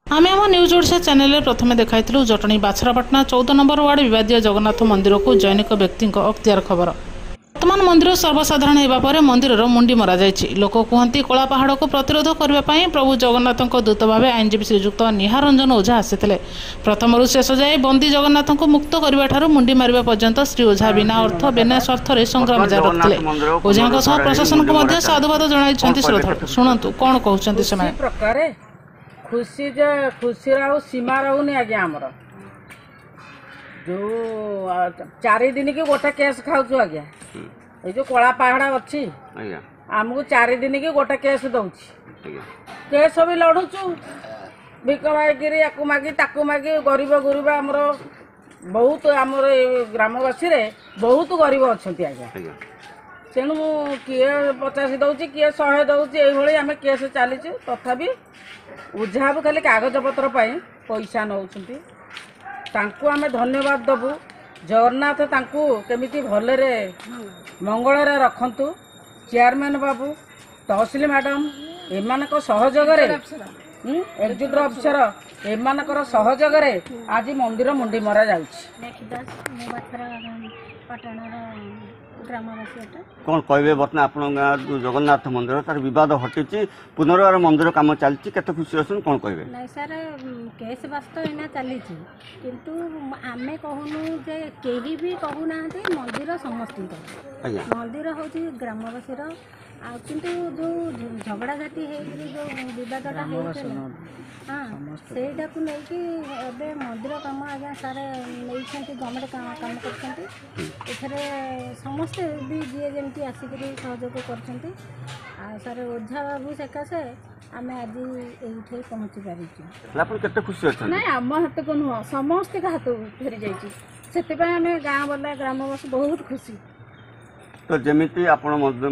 आम आम news Odisha channel प्रथम देखाई जटणी बाछरापाटना 14 नंबर वार्ड विवादीय जगन्नाथ मंदिर को जैनिक व्यक्ति अख्तियार खबर। वर्तमान मंदिर सर्वसाधारण होगा मंदिर मुंडी मरा लोक कहते कला पहाड़ को प्रतिरोध करने प्रभु जगन्नाथ दूत भाव आईनजीवी श्रीजुक्त निहार रंजन ओझा आसी प्रथम शेष जाए बंदी जगन्नाथ को मुक्त करने मुंडी मारे पर्यंत श्री ओझा बिना अर्थ बिना स्वार्थरे संग्राम जारी रखिले। ओझा प्रशासन को साधुवाद जन श्रोता शुणु कौन कहते खुशी सीमा रोनी आज्ञा आमर जो 4 दिन की गोटे केस खाऊ आज्ञा ये जो कला पहाड़ अच्छी आमको 4 दिन की गोटे केस दौर केस भी लड़ुचु भिक मागिरी या मागी ताकू मागी गरीब गरीब आमर बहुत आमर ग्रामवासी बहुत गरीब अच्छा आज्ञा तेणु किए 50 दौर किए 100 दौर ये आम केस चली तथापि ओझा खाली कागज पत्र पैसा नौ आम धन्यवाद दबु जगन्नाथ केमिति भलरे मंगल रखंतु चेयरमैन बाबू तहसिल मैडम एमान सहयोग एक्जिक्यूटिव अफिसर एमान सहयोग आज मंदिर मुंडी मरा कौन कहे बर्तमान आप जगन्नाथ मंदिर तार बद हटी पुनर्वार मंदिर कम चलती केते खुशी अच्छे कौन कहे नहीं सर केस बास्त एना चली किंतु आमे कहूनु जे केही भी कहूना मंदिर समस्त मंदिर हूँ ग्रामवासी किंतु जो झगड़ा झाटी जो विवादटा हाँ सेटा को लेकिन मंदिर कम आज्ञा सार नहीं गवर्नमेंट कम कर समस्ते भी जी जमी आसिक सहयोग कर सार ओझा बाबू सकाशे आम आज ये पहुँची पारी खुशी ना आम हाथ को नुह समस्त हाथ फेरी जाए आम गाँव वाला ग्रामवासी बहुत खुशी तो जमीती आप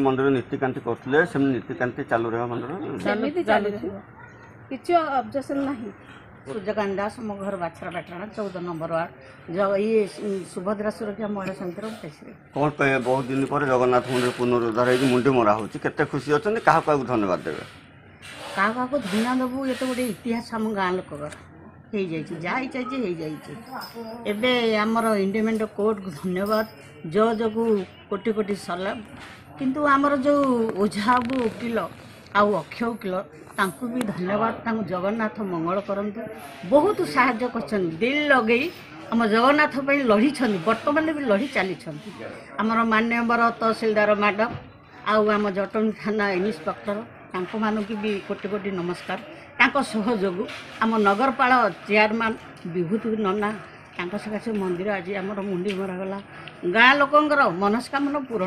मंदिर नीतिकांति करते नीतिकांति चालू रहा मंदिर किसी ऑब्जेक्शन नहीं। सूर्यकांत दास मो घर बाछरापाटना 14 नंबर वार्ड ये सुभद्रा सुरक्षा महिला समिति कौन कहे बहुत दिन पर जगन्नाथ मंदिर पुनरुद्धार हो मुंडी मरा होते खुशी अच्छा क्या धन्यवाद देवे क्या धन्यवाद देवु ये तो गोटे इतिहास आम गाँ लोक आमर इंडिपेंडेंट कोर्ट को धन्यवाद जज को कोटि कोटि सलाम किंतु आमर जो ओझा वकिल आउ अक्षय वकिल तांकु भी धन्यवाद जगन्नाथ मंगल करंतु बहुत साहाय्य कर दिल लगे आम जगन्नाथ लड़ी बर्तमान भी लड़ी चली आमर मान्यवर तहसिलदार मैडम आउ आम जटणी थाना इन्स्पेक्टर मानक भी कोटि कोटि नमस्कार सहयोग आम नगरपाल चेयरमैन विभूति नना सकाशे मंदिर आज आम मुंडी मरागला गाँ लोकंर मनस्कामना पूरण।